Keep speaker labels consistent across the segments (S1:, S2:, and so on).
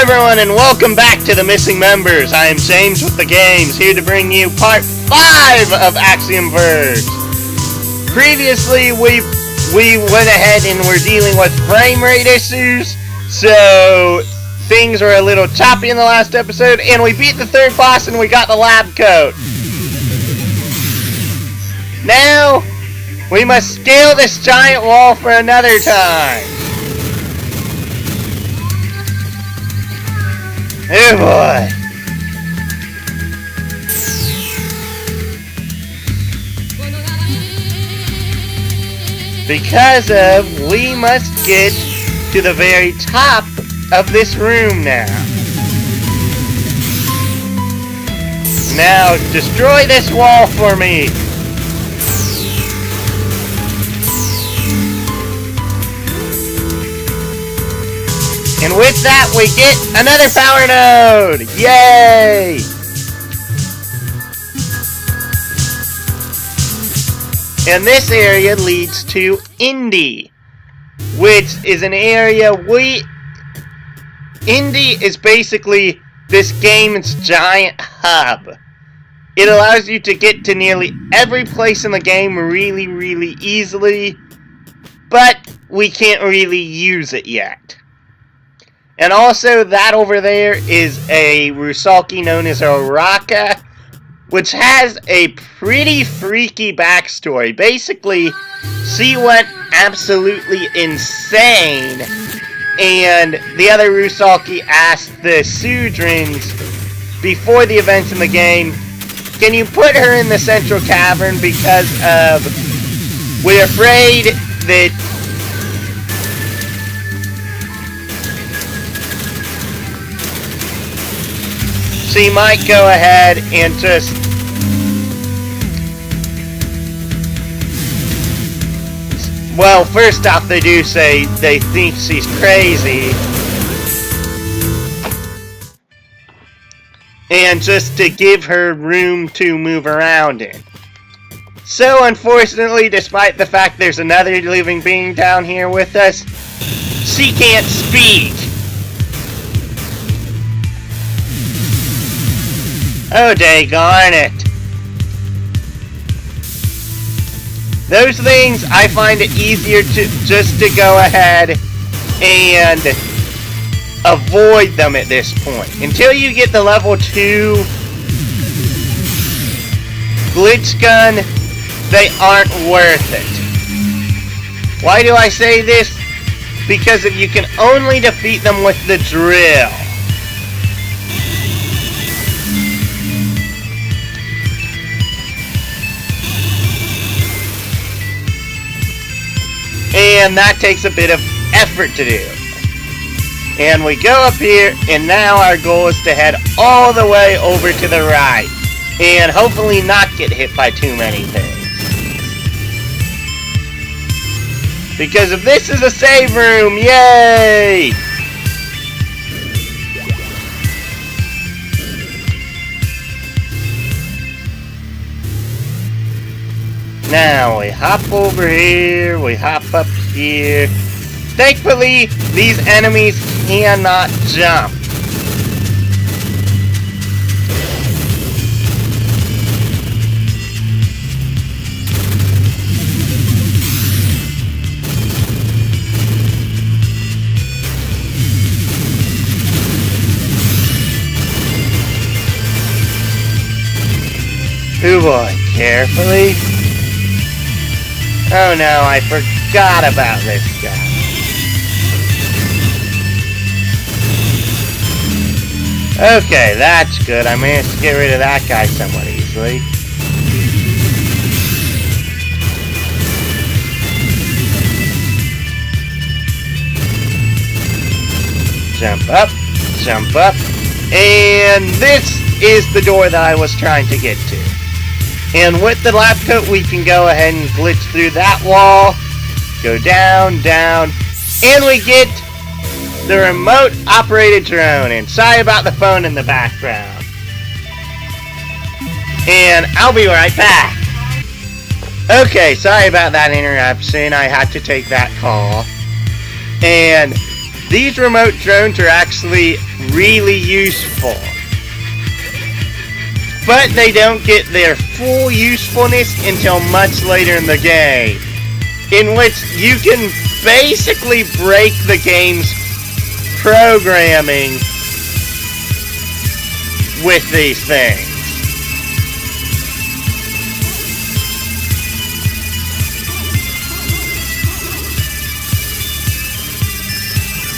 S1: everyone, and welcome back to the Missing Members. I am James with the Games, here to bring you part 5 of Axiom Verge. Previously, we went ahead and were dealing with frame rate issues, so things were a little choppy in the last episode, and we beat the third boss and we got the lab coat. Now, we must scale this giant wall for another time. Oh boy. Because we must get to the very top of this room now. Now, destroy this wall for me. And with that, we get another power node! Yay! And this area leads to Indy, which is an area Indy is basically this game's giant hub. It allows you to get to nearly every place in the game really, really easily, but we can't really use it yet. And also, that over there is a Rusalki known as Oraka, which has a pretty freaky backstory. Basically, she went absolutely insane, and the other Rusalki asked the Sudrins before the events in the game, can you put her in the central cavern because we're afraid that she might go ahead and just well, first off, they do say they think she's crazy, and just to give her room to move around in. So unfortunately, despite the fact there's another living being down here with us, she can't speak. Oh, daggone it. Those things, I find it easier to just to go ahead and avoid them at this point. Until you get the level 2 glitch gun, they aren't worth it. Why do I say this? Because if you can only defeat them with the drill. And that takes a bit of effort to do. And we go up here, and now our goal is to head all the way over to the right. And hopefully not get hit by too many things. Because if this is a save room, yay! Now, we hop over here, we hop up here. Thankfully, these enemies cannot jump. Oh boy, carefully. Oh no, I forgot about this guy. Okay, that's good. I managed to get rid of that guy somewhat easily. Jump up, and this is the door that I was trying to get to. And with the lab coat, we can go ahead and glitch through that wall, go down, and we get the remote operated drone. And sorry about the phone in the background. And I'll be right back. Okay, sorry about that interruption. I had to take that call. And these remote drones are actually really useful. But they don't get their full usefulness until much later in the game, in which you can basically break the game's programming with these things.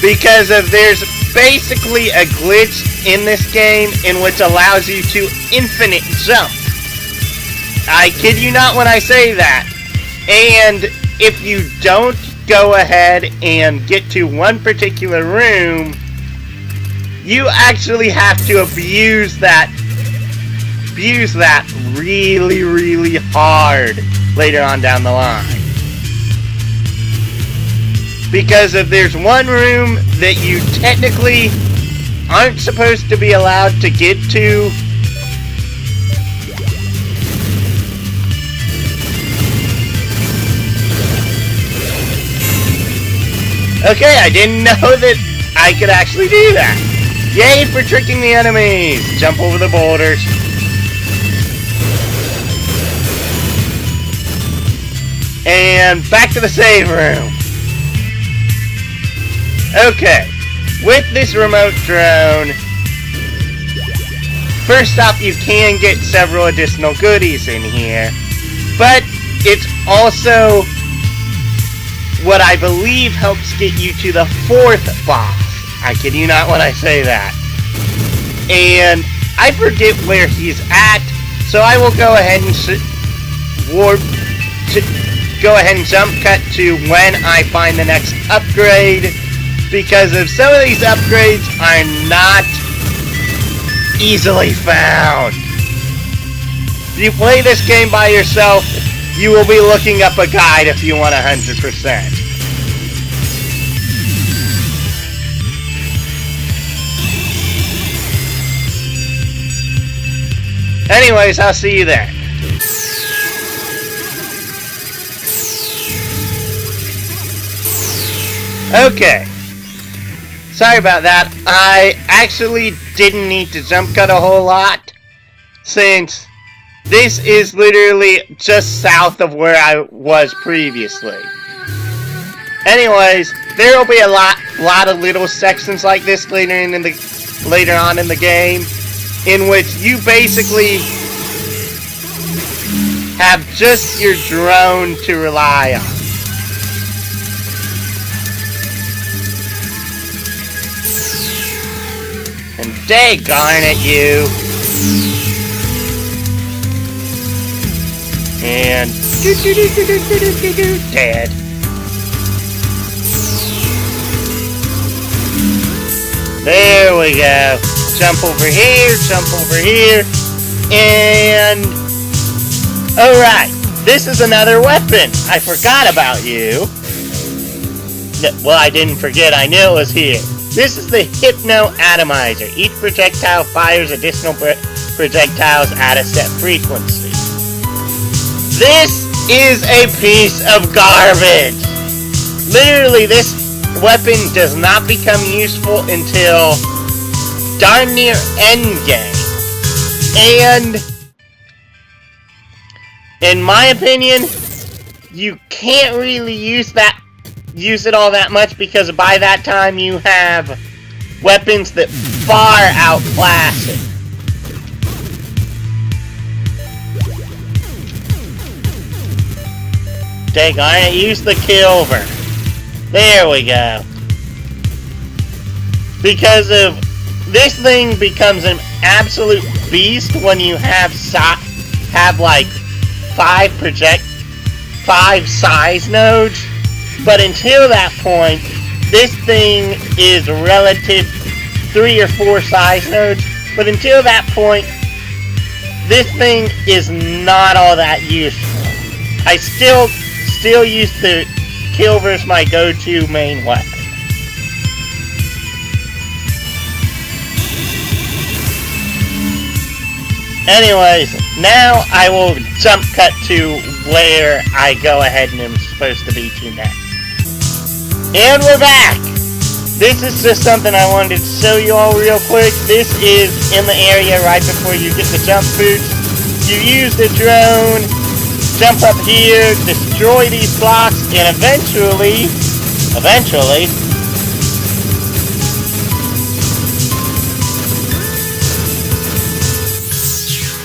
S1: Because there's basically a glitch in this game in which allows you to infinite jump. I kid you not when I say that. And if you don't go ahead and get to one particular room, you actually have to abuse that really, really hard later on down the line. Because if there's one room that you technically aren't supposed to be allowed to get to, okay, I didn't know that I could actually do that. Yay for tricking the enemies! Jump over the boulders. And back to the save room. Okay, with this remote drone, first off, you can get several additional goodies in here, but it's also what I believe helps get you to the fourth boss. I kid you not when I say that. And I forget where he's at, so I will go ahead and jump cut to when I find the next upgrade. Because of some of these upgrades are not easily found. If you play this game by yourself, you will be looking up a guide if you want 100%. Anyways, I'll see you there. Okay. Sorry about that. I actually didn't need to jump cut a whole lot, since this is literally just south of where I was previously. Anyways, there will be a lot of little sections like this later on in the game, in which you basically have just your drone to rely on. And daggone it, you! And dead. There we go. Jump over here, and alright, this is another weapon. I forgot about you. Well, I didn't forget, I knew it was here. This is the Hypno Atomizer. Each projectile fires additional projectiles at a set frequency. This is a piece of garbage. Literally, this weapon does not become useful until darn near endgame. And in my opinion, you can't really use it all that much, because by that time you have weapons that far outclass it. Daggone it, use the Kilver. There we go. Because of this thing becomes an absolute beast when you have like 5 size nodes. But until that point, this thing is relative 3 or 4 size nodes. But until that point, this thing is not all that useful. I still use the Kilver as my go-to main weapon. Anyways, now I will jump cut to where I go ahead and am supposed to be to next. And we're back! This is just something I wanted to show you all real quick. This is in the area right before you get the jump boost. You use the drone, jump up here, destroy these blocks, and eventually,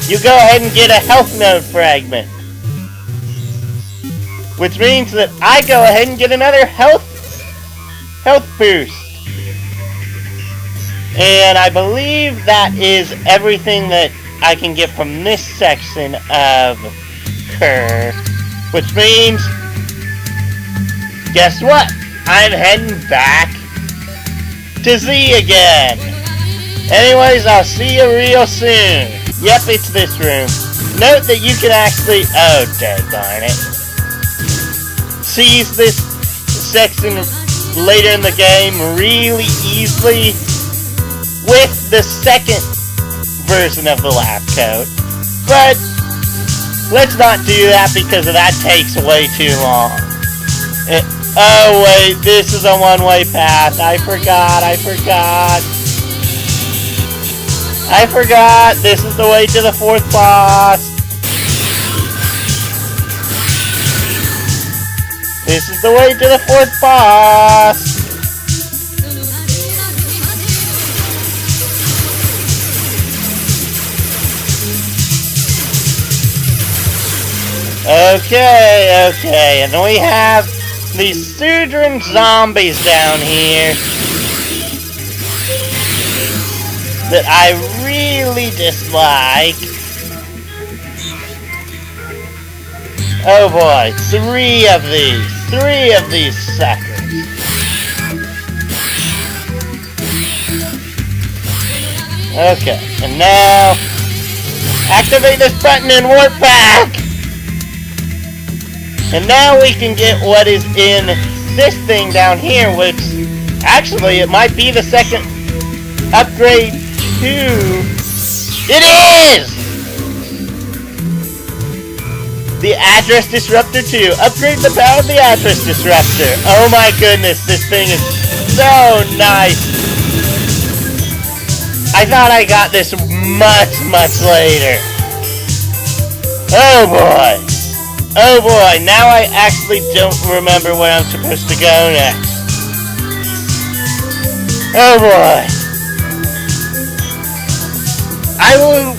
S1: you go ahead and get a health node fragment. Which means that I go ahead and get another health boost. And I believe that is everything that I can get from this section of curve. Which means, guess what? I'm heading back to Z again. Anyways, I'll see you real soon. Yep, it's this room. Note that you can actually, oh daggone it, seize this section later in the game really easily with the second version of the lab coat. But let's not do that because that takes way too long. Oh wait, this is a one-way path. I forgot. This is the way to the fourth boss. This is the way to the fourth boss. Okay, and we have these Sudran zombies down here that I really dislike. Oh boy, three of these suckers. Okay, and now activate this button and warp back. And now we can get what is in this thing down here, which actually it might be the second upgrade to... It is! The Address Disruptor 2. Upgrade the power of the Address Disruptor. Oh my goodness, this thing is so nice. I thought I got this much later. Oh boy. Oh boy, now I actually don't remember where I'm supposed to go next. Oh boy. I will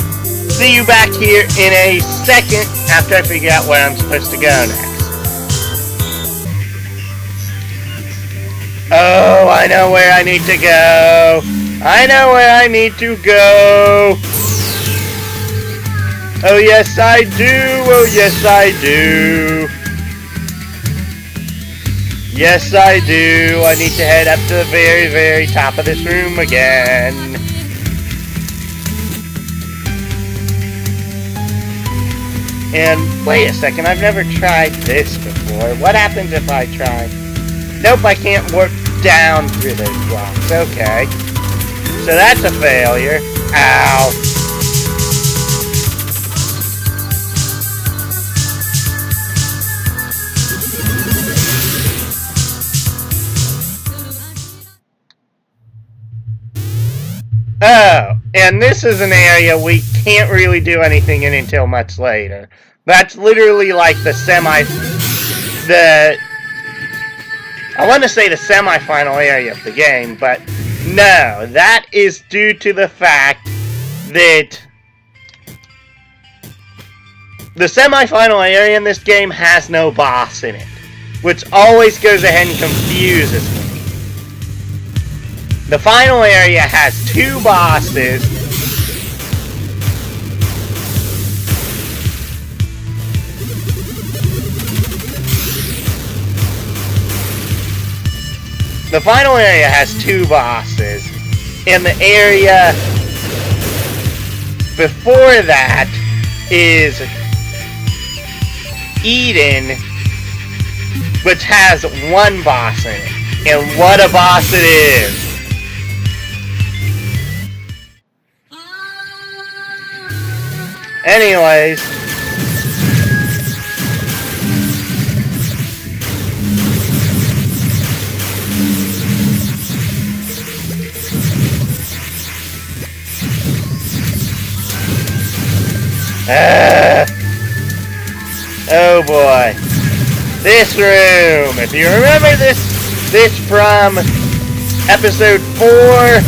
S1: see you back here in a second after I figure out where I'm supposed to go next. Oh, I know where I need to go. I know where I need to go. Oh yes I do, oh yes I do. Yes I do, I need to head up to the very top of this room again. And wait a second, I've never tried this before. What happens if I try? Nope, I can't warp down through those blocks, okay. So that's a failure. Ow. Oh, and this is an area we can't really do anything in until much later. That's literally like I want to say the semi-final area of the game, but no, that is due to the fact that the semi-final area in this game has no boss in it, which always goes ahead and confuses me. The final area has 2 bosses. The final area has 2 bosses. And the area before that is Eden, which has 1 boss in it. And what a boss it is! Anyways, Oh boy. This room. If you remember this from episode 4,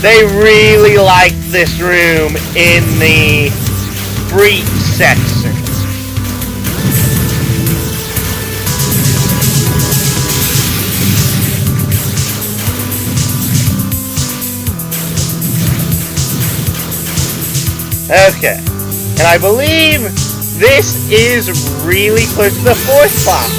S1: they really liked this room in the freak section. Okay, and I believe this is really close to the 4th boss.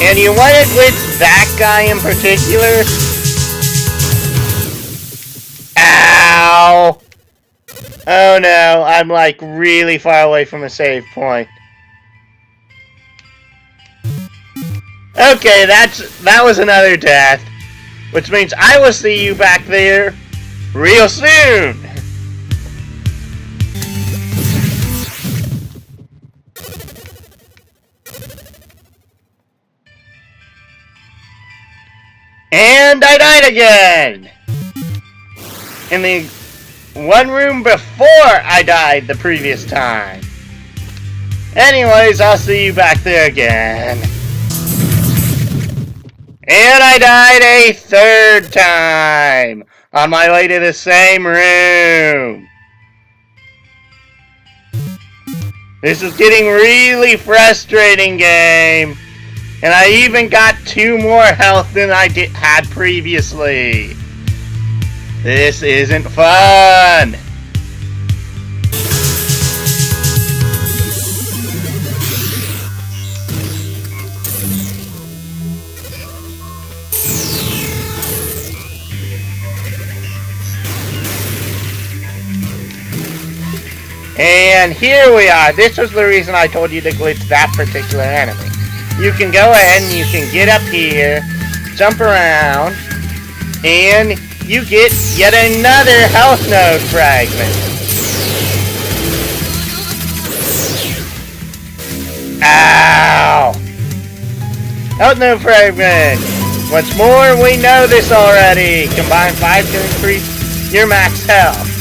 S1: And you want it with that guy in particular? Ow! Oh no, I'm like really far away from a save point. Okay, that was another death. Which means I will see you back there real soon! And I died again! In the one room before I died the previous time. Anyways, I'll see you back there again. And I died a 3rd time on my way to the same room. This is getting really frustrating, game. And I even got 2 more health than I had previously. This isn't fun! And here we are. This was the reason I told you to glitch that particular enemy. You can go ahead and you can get up here, jump around, and you get yet another health node fragment. Ow! Health node fragment. Once more, we know this already. Combine 5 to increase your max health.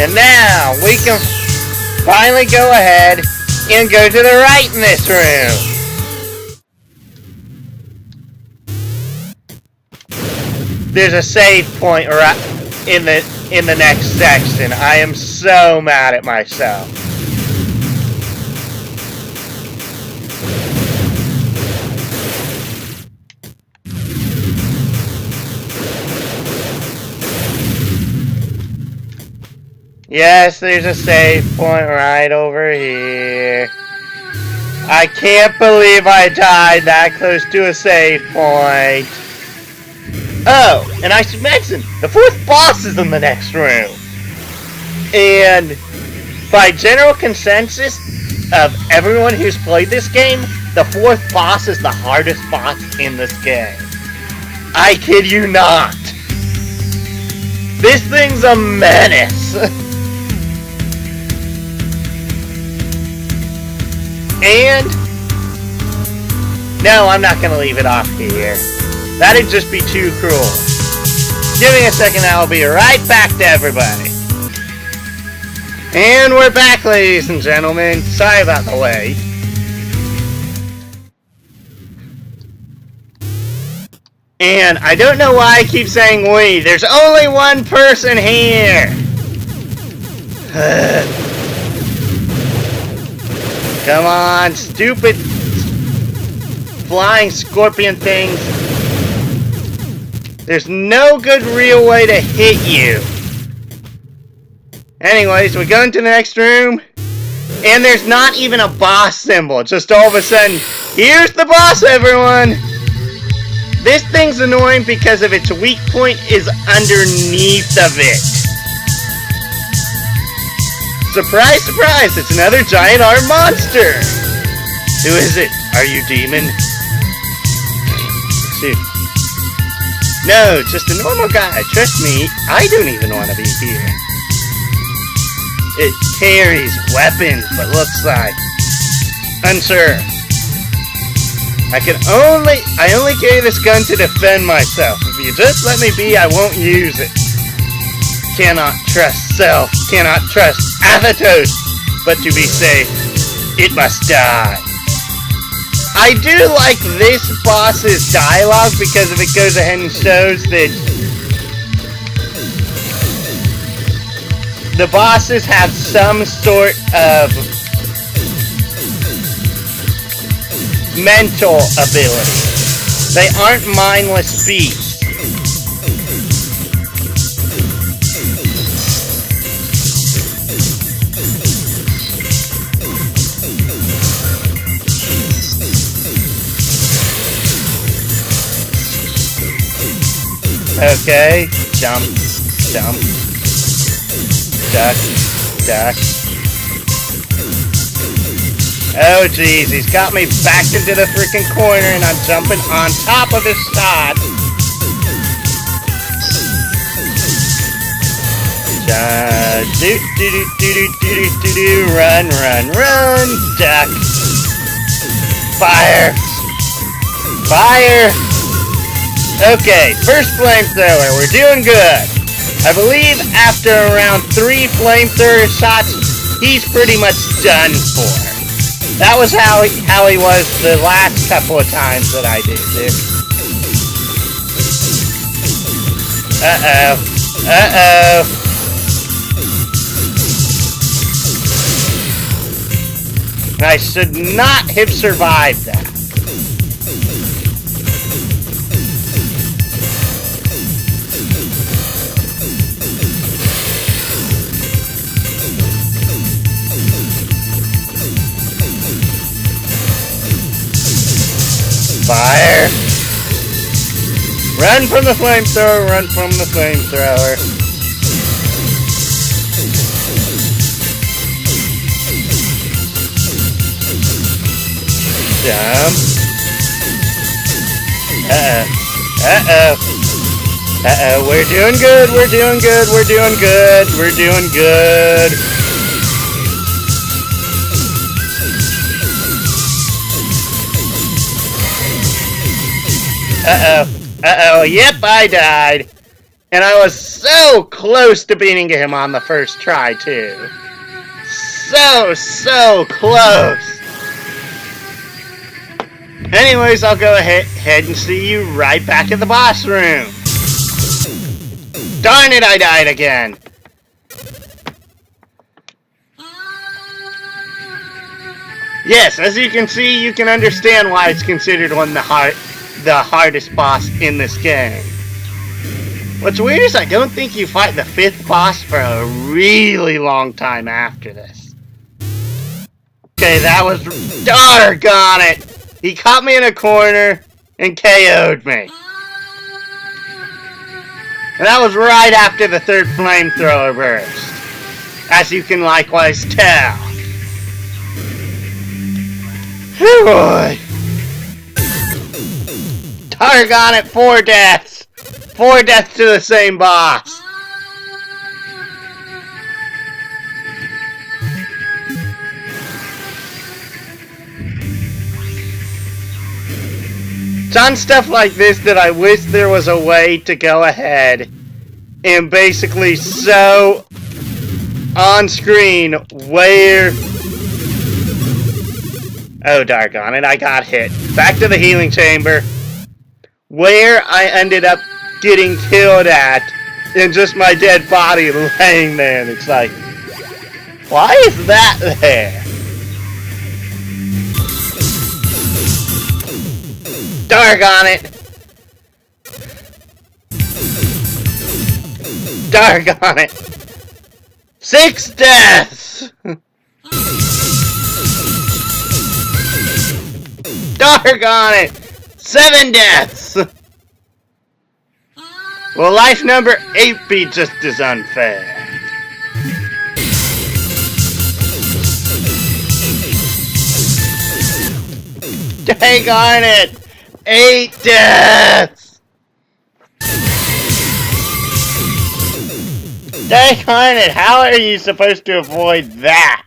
S1: And now we can finally go ahead and go to the right in this room. There's a save point right in the next section. I am so mad at myself. Yes, there's a save point right over here. I can't believe I died that close to a save point. Oh, and I should mention, the 4th boss is in the next room. And by general consensus of everyone who's played this game, the 4th boss is the hardest boss in this game. I kid you not. This thing's a menace. And no, I'm not going to leave it off here. That'd just be too cruel. Give me a second, I'll be right back to everybody. And we're back, ladies and gentlemen. Sorry about the wait. And I don't know why I keep saying we. There's only one person here. Come on, stupid flying scorpion things. There's no good real way to hit you. Anyways, we go into the next room, and there's not even a boss symbol. Just all of a sudden, here's the boss, everyone! This thing's annoying because of its weak point is underneath of it. Surprise, surprise, it's another giant armed monster! Who is it? Are you demon? Shoot. No, just a normal guy. Trust me, I don't even want to be here. It carries weapons, but looks like... unsure. I only carry this gun to defend myself. If you just let me be, I won't use it. Cannot trust self, cannot trust Athos, but to be safe, it must die. I do like this boss's dialogue because if it goes ahead and shows that the bosses have some sort of mental ability. They aren't mindless beasts. Okay, jump, jump, duck, duck. Oh jeez, he's got me backed into the freaking corner and I'm jumping on top of his shot. Run, run, run, duck. Fire. Fire. Okay, first flamethrower, we're doing good. I believe after around 3 flamethrower shots, he's pretty much done for. That was how he was the last couple of times that I did this. Uh-oh. Uh-oh. I should not have survived that. Fire! Run from the flamethrower, run from the flamethrower. Jump. Uh-oh. Uh-oh. Uh-oh, we're doing good, we're doing good, we're doing good, we're doing good. Uh-oh. Uh-oh. Yep, I died. And I was so close to beating him on the first try, too. So close. Anyways, I'll go ahead and see you right back at the boss room. Darn it, I died again. Yes, as you can see, you can understand why it's considered one of the hardest boss in this game. What's weird is I don't think you fight the 5th boss for a really long time after this. Okay, that was... Doggone it! He caught me in a corner and KO'd me. And that was right after the 3rd flamethrower burst. As you can likewise tell. Whew, boy. Doggone it, 4 deaths! 4 deaths to the same boss! It's on stuff like this that I wish there was a way to go ahead and basically show on screen where... Oh, doggone it, I got hit. Back to the healing chamber. Where I ended up getting killed at, and just my dead body laying there, and it's like, why is that there? Doggone it! Doggone it! 6 deaths! Doggone it! 7 deaths! Well, life number 8 be just as unfair. Dang on it! 8 deaths! Darn it, how are you supposed to avoid that?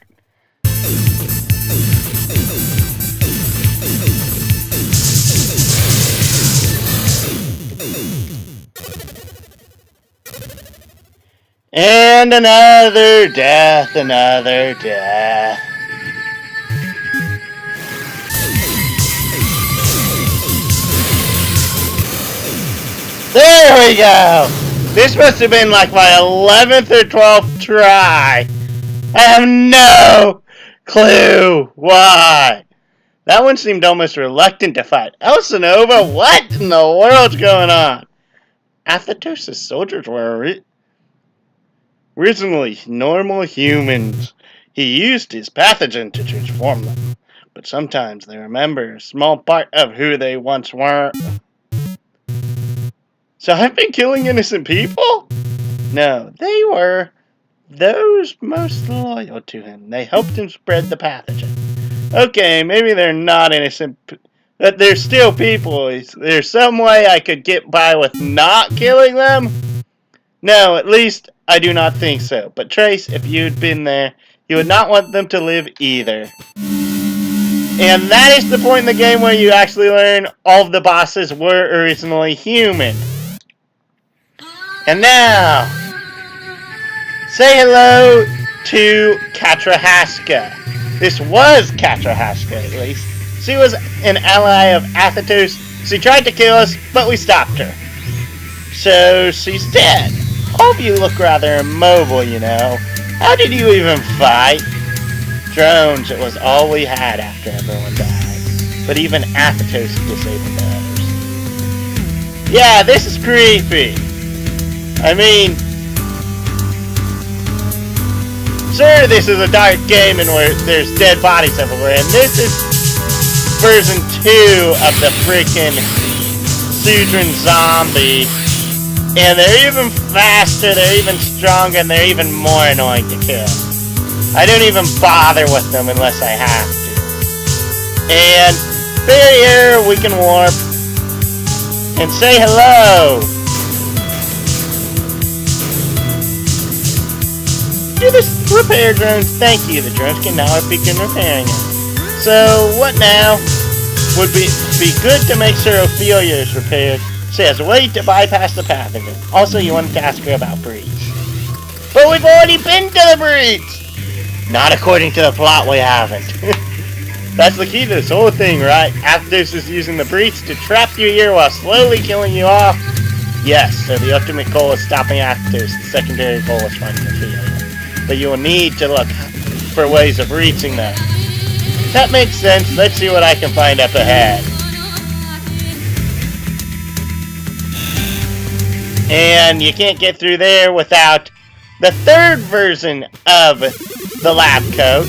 S1: And another death, another death. There we go! This must have been like my 11th or 12th try. I have no clue why. That one seemed almost reluctant to fight. Elsinova, what in the world's going on? Athos' soldiers were originally normal humans. He used his pathogen to transform them, but sometimes they remember a small part of who they once were. So I've been killing innocent people? No, they were those most loyal to him. They helped him spread the pathogen. Okay, maybe they're not innocent, but they're still people. Is there some way I could get by with not killing them? No, at least I do not think so. But Trace, if you'd been there, you would not want them to live either. And that is the point in the game where you actually learn all of the bosses were originally human. And now, say hello to Katrahaska. This was Katrahaska, at least. She was an ally of Athos. She tried to kill us, but we stopped her. So she's dead. Hope you look rather immobile, you know. How did you even fight? Drones, it was all we had after everyone died. But even Athos disabled those. Yeah, this is creepy. I mean, sure, this is a dark game and where there's dead bodies everywhere, and this is version 2 of the freaking Sudran zombie. And they're even faster, they're even stronger, and they're even more annoying to kill. I don't even bother with them unless I have to. And here we can warp and say hello. Do this repair drones. Thank you. The drones can now begin repairing it. So what now? Would be good to make sure Ophelia is repaired. She has a way to bypass the pathogen. Also, you wanted to ask her about breach. But we've already been to the breach! Not according to the plot, we haven't. That's the key to this whole thing, right? Athos is using the breach to trap you here while slowly killing you off. Yes, so the ultimate goal is stopping Athos. The secondary goal is finding Ophelia. But you will need to look for ways of reaching them. That makes sense. Let's see what I can find up ahead. And you can't get through there without the third version of the lab coat.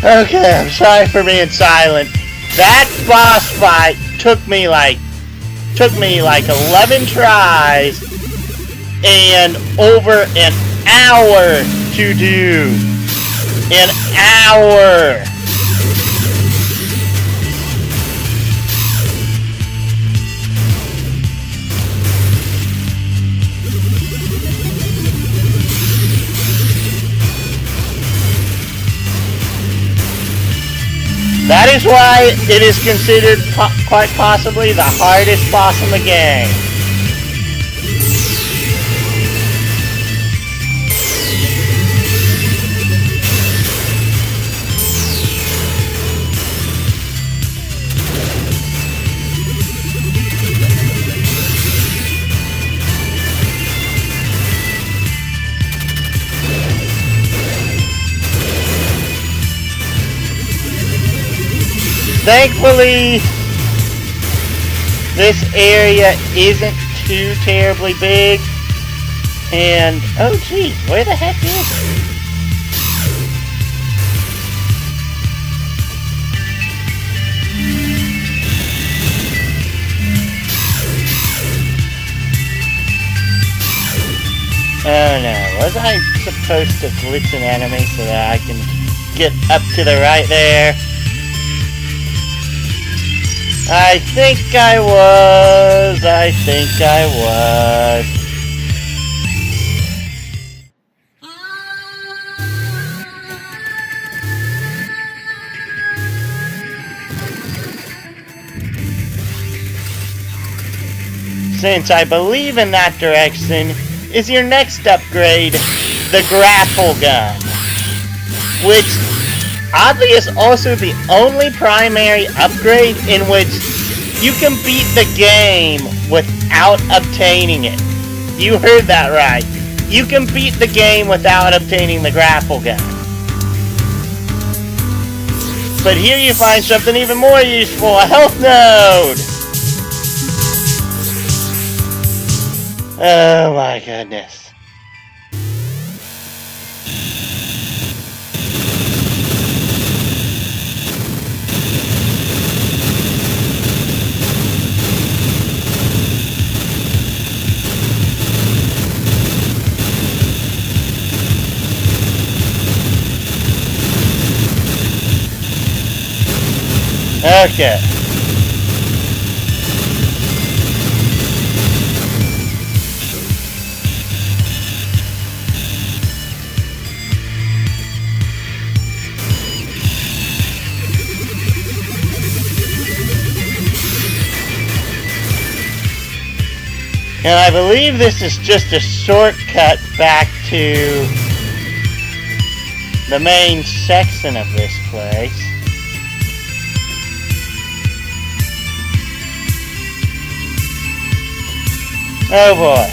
S1: Okay, I'm sorry for being silent. That boss fight took me like 11 tries and over an hour to do. An hour. That is why it is considered quite possibly the hardest boss in the game. Thankfully, this area isn't too terribly big, and oh geez, where the heck is it? Oh no, was I supposed to glitch an enemy so that I can get up to the right there? I think I was. Since I believe in that direction is your next upgrade, the grapple gun, which oddly is also the only primary upgrade in which you can beat the game without obtaining it. You heard that right. You can beat the game without obtaining the grapple gun. But here you find something even more useful, a health node! Oh my goodness. Okay. And I believe this is just a shortcut back to the main section of this place. Oh boy.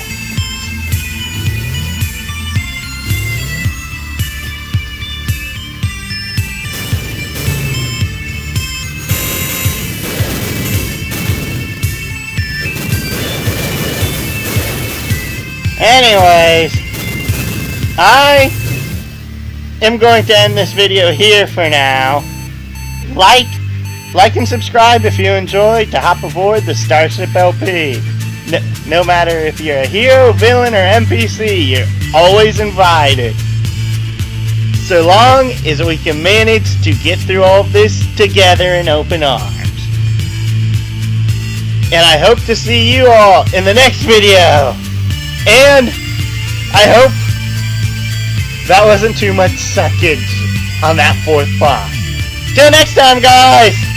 S1: Anyways, I am going to end this video here for now. Like and subscribe if you enjoyed to hop aboard the Starship LP. No matter if you're a hero, villain, or NPC, you're always invited. So long as we can manage to get through all of this together in open arms. And I hope to see you all in the next video. And I hope that wasn't too much suckage on that fourth boss. Till next time, guys!